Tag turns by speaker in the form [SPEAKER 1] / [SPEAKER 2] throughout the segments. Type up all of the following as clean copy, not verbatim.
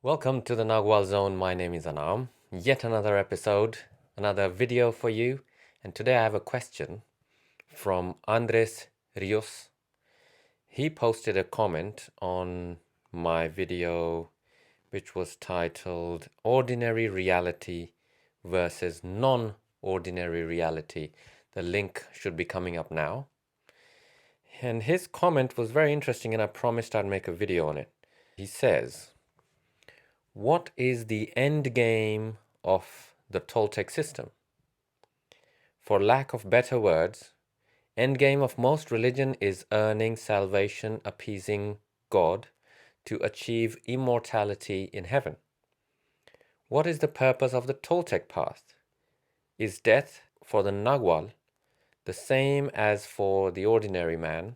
[SPEAKER 1] Welcome to the Nagual Zone. My name is Anaam. Yet another episode, another video for you. And today I have a question from Andres Rios. He posted a comment on my video, which was titled Ordinary Reality versus Non-Ordinary Reality. The link should be coming up now. And his comment was very interesting, and I promised I'd make a video on it. He says, what is the end game of the Toltec system? For lack of better words, end game of most religion is earning salvation, appeasing God to achieve immortality in heaven. What is the purpose of the Toltec path? Is death for the Nagual the same as for the ordinary man?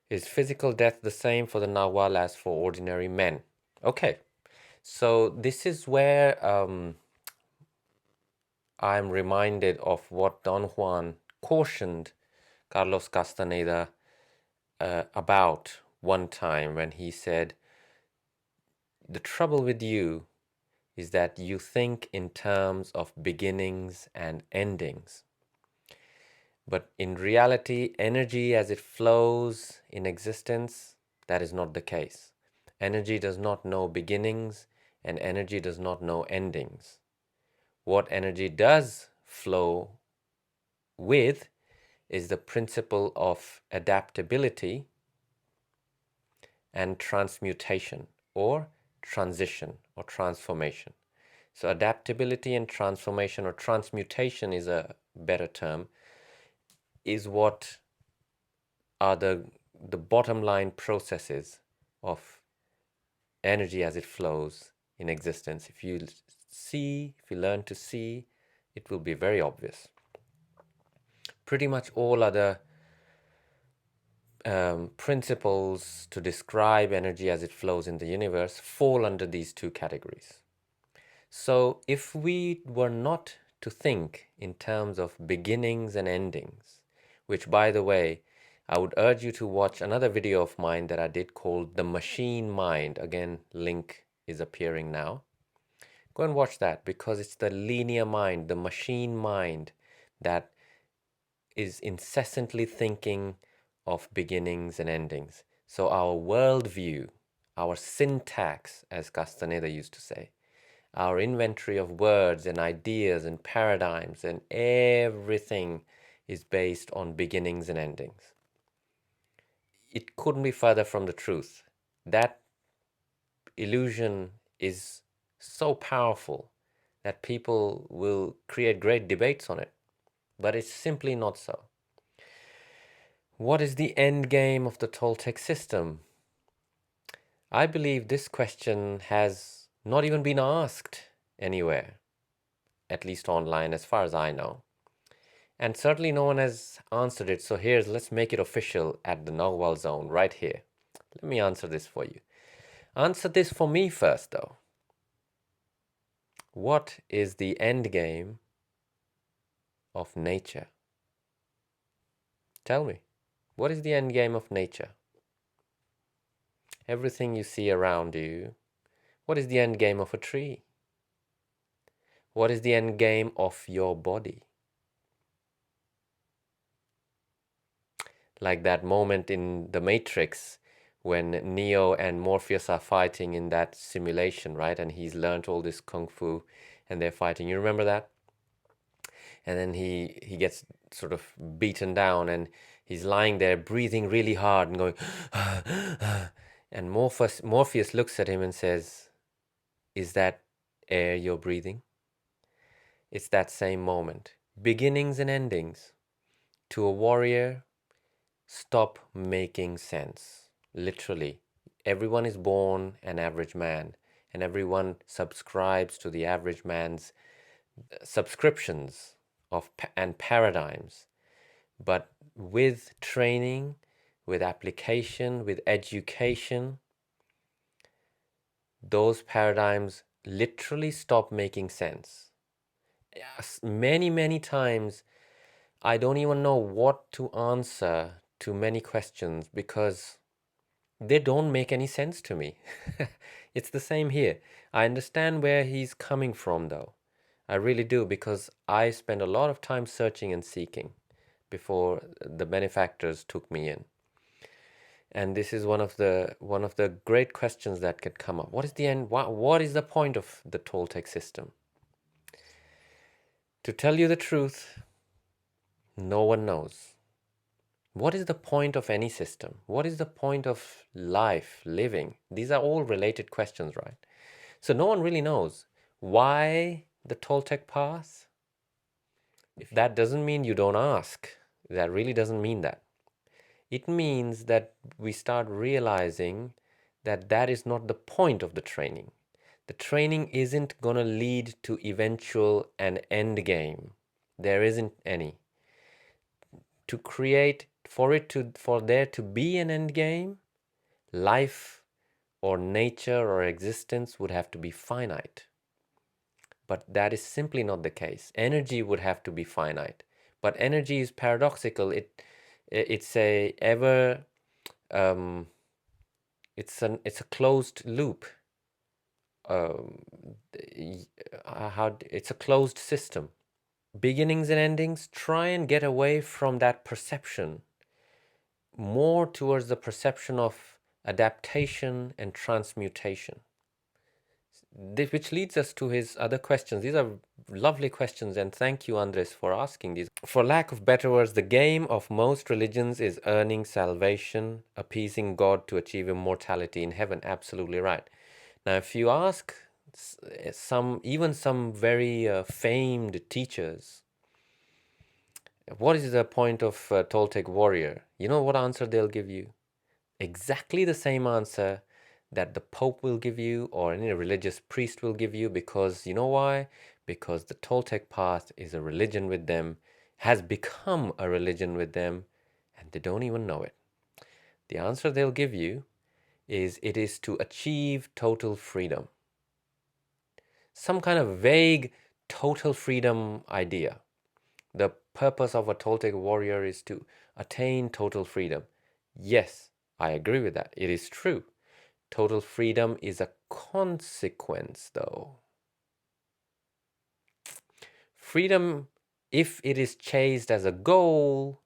[SPEAKER 1] Is physical death the same for the Nagual as for ordinary men? Okay. So this is where I'm reminded of what Don Juan cautioned Carlos Castaneda about one time when he said, the trouble with you is that you think in terms of beginnings and endings. But in reality, energy as it flows in existence, that is not the case. Energy does not know beginnings, and energy does not know endings. What energy does flow with is the principle of adaptability and transmutation, or transition or transformation. So adaptability and transformation, or transmutation is a better term, is what are the bottom line processes of energy as it flows in existence. If you learn to see, it will be very obvious. Pretty much all other principles to describe energy as it flows in the universe fall under these two categories. So if we were not to think in terms of beginnings and endings, which, by the way, I would urge you to watch another video of mine that I did called The Machine Mind. Again, link is appearing now. Go and watch that, because it's the linear mind, the machine mind, that is incessantly thinking of beginnings and endings. So our worldview, our syntax, as Castaneda used to say, our inventory of words and ideas and paradigms and everything is based on beginnings and endings. It couldn't be further from the truth. That illusion is so powerful that people will create great debates on it, but it's simply not so. What is the end game of the Toltec system? I believe this question has not even been asked anywhere, at least online as far as I know. And certainly no one has answered it. So let's make it official at the Nagual Zone right here. Let me answer this for you. Answer this for me first, though. What is the end game of nature? Tell me, what is the end game of nature? Everything you see around you, what is the end game of a tree? What is the end game of your body? Like that moment in The Matrix when Neo and Morpheus are fighting in that simulation, right? And he's learned all this kung fu and they're fighting. You remember that? And then he gets sort of beaten down and he's lying there breathing really hard and going and Morpheus looks at him and says, is that air you're breathing? It's that same moment. Beginnings and endings. To a warrior, stop making sense. Literally, everyone is born an average man, and everyone subscribes to the average man's subscriptions and paradigms. But with training, with application, with education, those paradigms literally stop making sense. Many, many times, I don't even know what to answer to many questions, because they don't make any sense to me. It's the same here. I understand where he's coming from, though. I really do, because I spent a lot of time searching and seeking before the benefactors took me in. And this is one of the great questions that could come up. What is the end? What is the point of the Toltec system? To tell you the truth, no one knows. What is the point of any system? What is the point of life, living? These are all related questions, right? So no one really knows. Why the Toltec path? If that doesn't mean you don't ask, that really doesn't mean that. It means that we start realizing that that is not the point of the training. The training isn't going to lead to eventual an end game. There isn't any. To create, for there to be an end game, life or nature or existence would have to be finite. But that is simply not the case. Energy would have to be finite. But energy is paradoxical. It's a ever it's a closed loop. It's a closed system. Beginnings and endings, try and get away from that perception, more towards the perception of adaptation and transmutation. Which leads us to his other questions. These are lovely questions, and thank you, Andres, for asking these. For lack of better words, the game of most religions is earning salvation, appeasing God to achieve immortality in heaven. Absolutely right. Now, if you ask even some very famed teachers, what is the point of Toltec warrior? You know what answer they'll give you? Exactly the same answer that the Pope will give you or any religious priest will give you, because you know why? Because the Toltec path is a religion with them, has become a religion with them, and they don't even know it. The answer they'll give you is it is to achieve total freedom. Some kind of vague total freedom idea. The purpose of a Toltec warrior is to attain total freedom. Yes, I agree with that. It is true. Total freedom is a consequence, though. Freedom, if it is chased as a goal,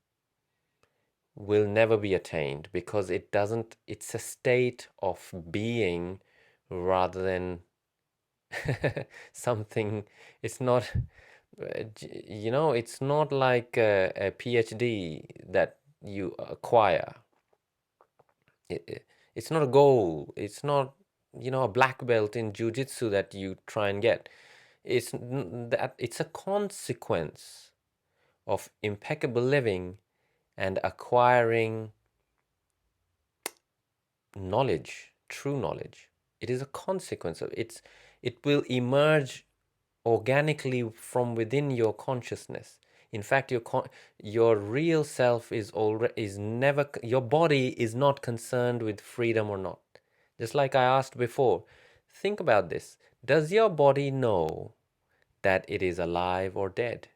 [SPEAKER 1] will never be attained, because it's a state of being rather than something. It's not, it's not like a PhD that you acquire. It's not a goal. It's not, a black belt in jiu-jitsu that you try and get. It's a consequence of impeccable living and acquiring knowledge, true knowledge. It is a consequence of it. It will emerge organically from within your consciousness. In fact, your real self is never, your body is not concerned with freedom or not. Just like I asked before, think about this. Does your body know that it is alive or dead?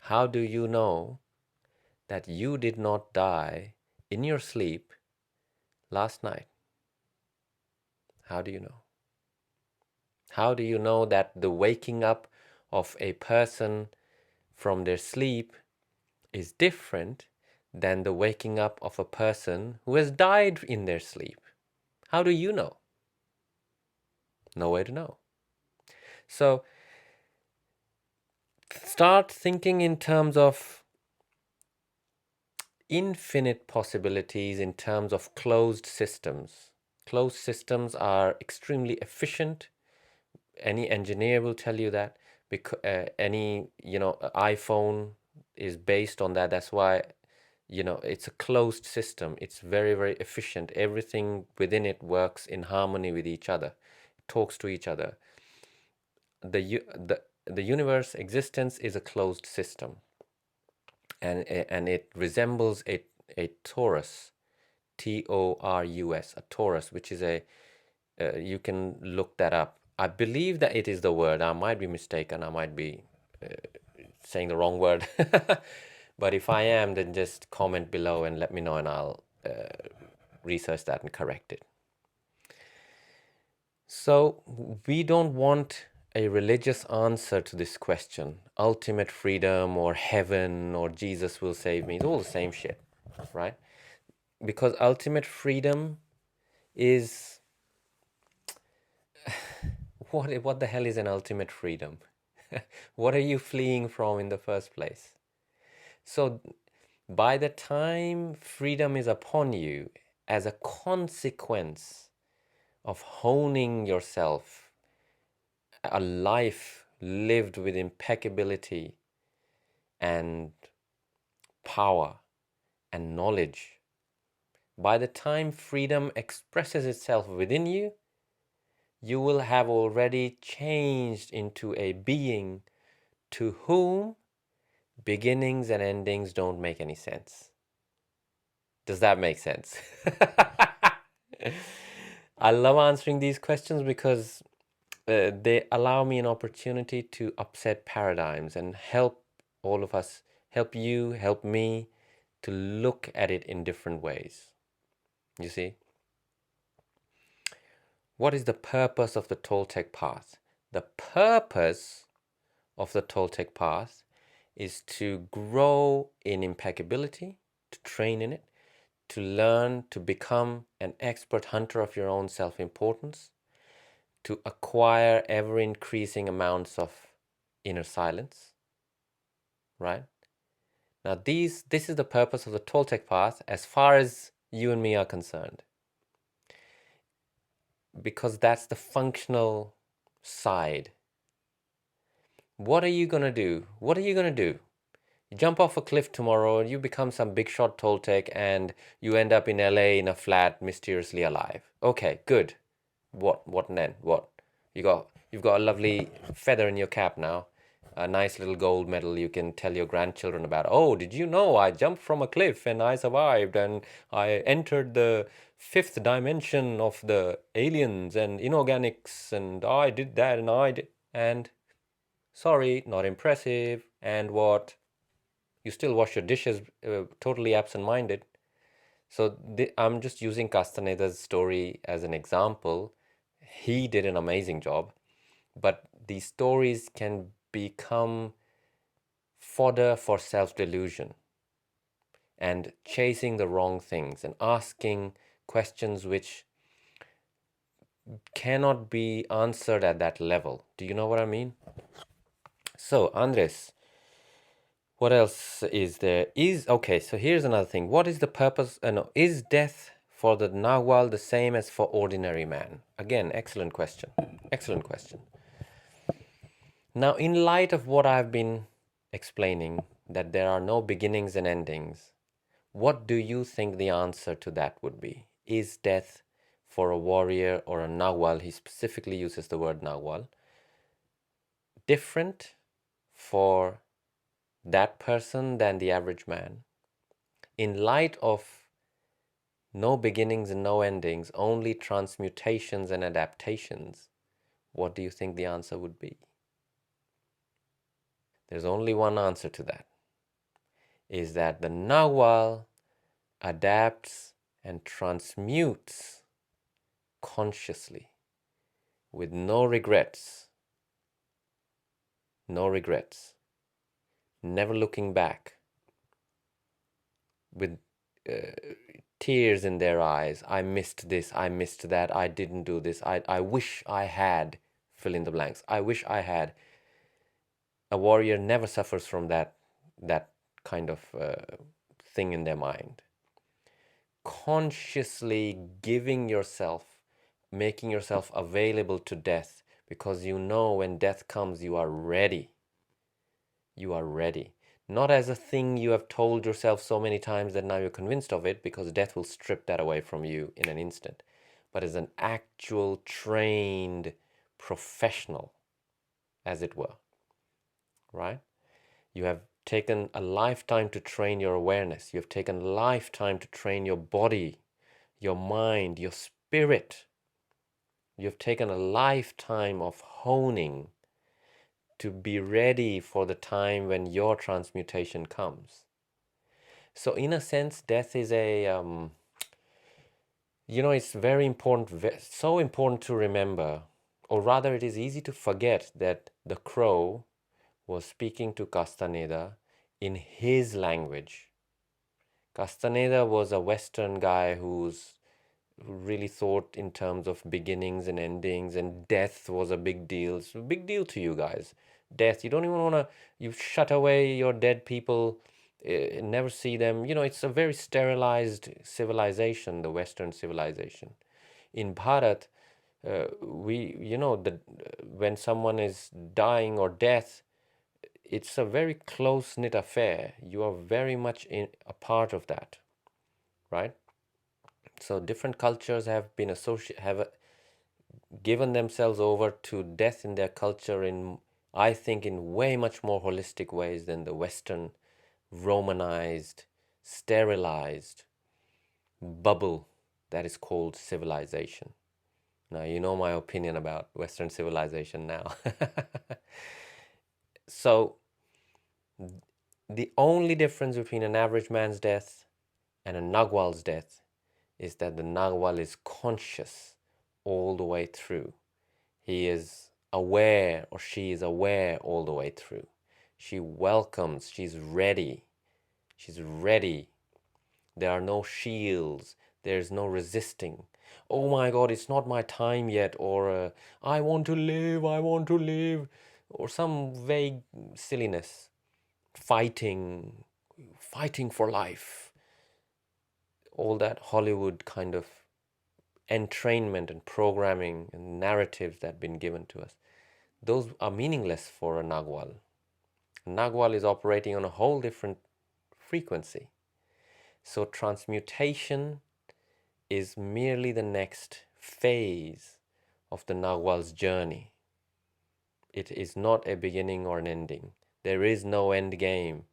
[SPEAKER 1] How do you know that you did not die in your sleep last night? How do you know? How do you know that the waking up of a person from their sleep is different than the waking up of a person who has died in their sleep? How do you know? No way to know. So start thinking in terms of infinite possibilities, in terms of closed systems. Closed systems are extremely efficient. Any engineer will tell you that, because any iPhone is based on that. That's why it's a closed system. It's very, very efficient. Everything within it works in harmony with each other, talks to each other. The universe existence is a closed system, and it resembles a torus, Torus, a torus, which is you can look that up. I believe that it is the word. I might be mistaken. I might be saying the wrong word. But if I am, then just comment below and let me know, and I'll research that and correct it. So we don't want a religious answer to this question, ultimate freedom or heaven or Jesus will save me. It's all the same shit, right? Because ultimate freedom is what the hell is an ultimate freedom? What are you fleeing from in the first place? So by the time freedom is upon you as a consequence of honing yourself, a life lived with impeccability and power and knowledge, by the time freedom expresses itself within you, you will have already changed into a being to whom beginnings and endings don't make any sense. Does that make sense? I love answering these questions because they allow me an opportunity to upset paradigms and help all of us, help you, help me to look at it in different ways. You see? What is the purpose of the Toltec path? The purpose of the Toltec path is to grow in impeccability, to train in it, to learn to become an expert hunter of your own self-importance, to acquire ever-increasing amounts of inner silence, right? Now this is the purpose of the Toltec path as far as you and me are concerned, because that's the functional side. What are you going to do? What are you going to do? You jump off a cliff tomorrow and you become some big shot Toltec and you end up in LA in a flat, mysteriously alive. Okay, good. What then? What? You've got a lovely feather in your cap now. A nice little gold medal you can tell your grandchildren about. Oh, did you know I jumped from a cliff and I survived and I entered the fifth dimension of the aliens and inorganics and I did that and I did. And sorry, not impressive. And what? You still wash your dishes totally absent-minded. So I'm just using Castaneda's story as an example. He did an amazing job, but these stories can become fodder for self-delusion and chasing the wrong things and asking questions which cannot be answered at that level. Do you know what I mean? So, Andres, what else is there? Okay, so here's another thing. What is the purpose? No, is death for the Nagual the same as for ordinary man? Again, excellent question. Excellent question. Now, in light of what I've been explaining, that there are no beginnings and endings, what do you think the answer to that would be? Is death for a warrior or a Nagual, he specifically uses the word Nagual, different for that person than the average man? In light of no beginnings and no endings, only transmutations and adaptations, what do you think the answer would be? There's only one answer to that, is that the Nagual adapts and transmutes consciously with no regrets, never looking back, with tears in their eyes. I missed this, I missed that, I didn't do this, I wish I had, fill in the blanks. I wish I had. A warrior never suffers from that kind of thing in their mind. Consciously giving yourself, making yourself available to death, because you know when death comes, you are ready. You are ready. Not as a thing you have told yourself so many times that now you're convinced of it, because death will strip that away from you in an instant, but as an actual trained professional, as it were, right? You have taken a lifetime to train your awareness. You have taken a lifetime to train your body, your mind, your spirit. You have taken a lifetime of honing to be ready for the time when your transmutation comes. So in a sense, death is a, it's very important, so important to remember, or rather it is easy to forget that the crow was speaking to Castaneda in his language. Castaneda was a Western guy who really thought in terms of beginnings and endings, and death was a big deal. It's a big deal to you guys. Death, you don't even want to, you shut away your dead people, never see them. It's a very sterilized civilization, the Western civilization. In Bharat, when someone is dying or death, it's a very close-knit affair. You are very much a part of that, right? So different cultures have been given themselves over to death in their culture in, I think, in way much more holistic ways than the Western Romanized, sterilized bubble that is called civilization. Now, you know my opinion about Western civilization now. So, the only difference between an average man's death and a Nagual's death is that the Nagual is conscious all the way through. He is aware, or she is aware all the way through. She welcomes, she's ready. She's ready. There are no shields. There's no resisting. Oh my God, it's not my time yet, or I want to live, or some vague silliness. Fighting for life. All that Hollywood kind of entrainment and programming and narratives that have been given to us, those are meaningless for a Nagual. Nagual is operating on a whole different frequency. So transmutation is merely the next phase of the Nagual's journey. It is not a beginning or an ending. There is no end game,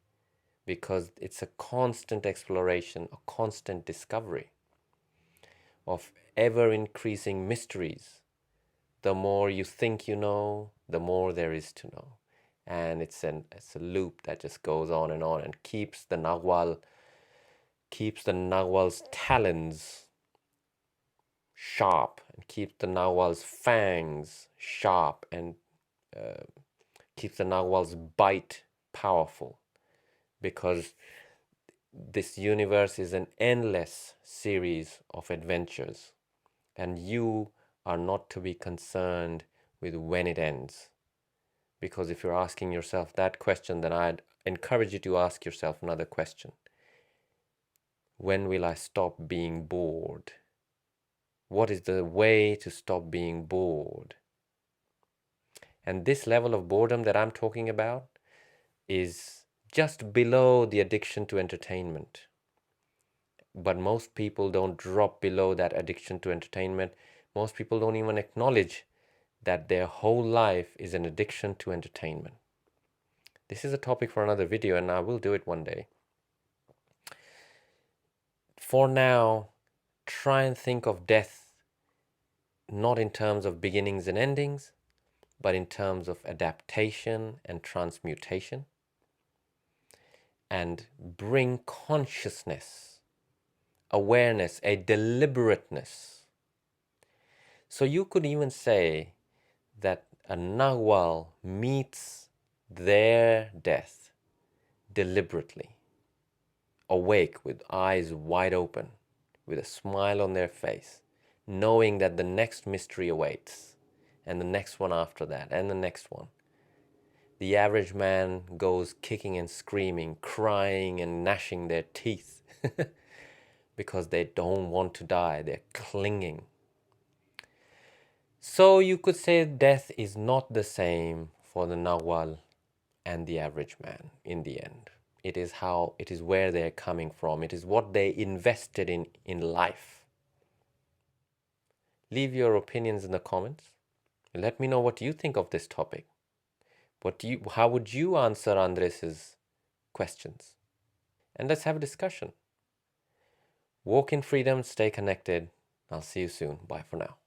[SPEAKER 1] because it's a constant exploration, a constant discovery of ever-increasing mysteries. The more you think you know, the more there is to know. And it's a loop that just goes on and keeps the Nagual's talons sharp, and keeps the Nagual's fangs sharp, and keeps the Nagual's bite powerful, because this universe is an endless series of adventures, and you are not to be concerned with when it ends. Because if you're asking yourself that question, then I'd encourage you to ask yourself another question. When will I stop being bored? What is the way to stop being bored? And this level of boredom that I'm talking about is just below the addiction to entertainment. But most people don't drop below that addiction to entertainment. Most people don't even acknowledge that their whole life is an addiction to entertainment. This is a topic for another video, and I will do it one day. For now, try and think of death not in terms of beginnings and endings, but in terms of adaptation and transmutation. And bring consciousness, awareness, a deliberateness. So you could even say that a Nagual meets their death deliberately, awake with eyes wide open, with a smile on their face, knowing that the next mystery awaits, and the next one after that, and the next one. The average man goes kicking and screaming, crying and gnashing their teeth because they don't want to die, they're clinging. So you could say death is not the same for the Nagual and the average man in the end. It is where they're coming from. It is what they invested in life. Leave your opinions in the comments. Let me know what you think of this topic. How would you answer Andres's questions? And let's have a discussion. Walk in freedom, stay connected. I'll see you soon. Bye for now.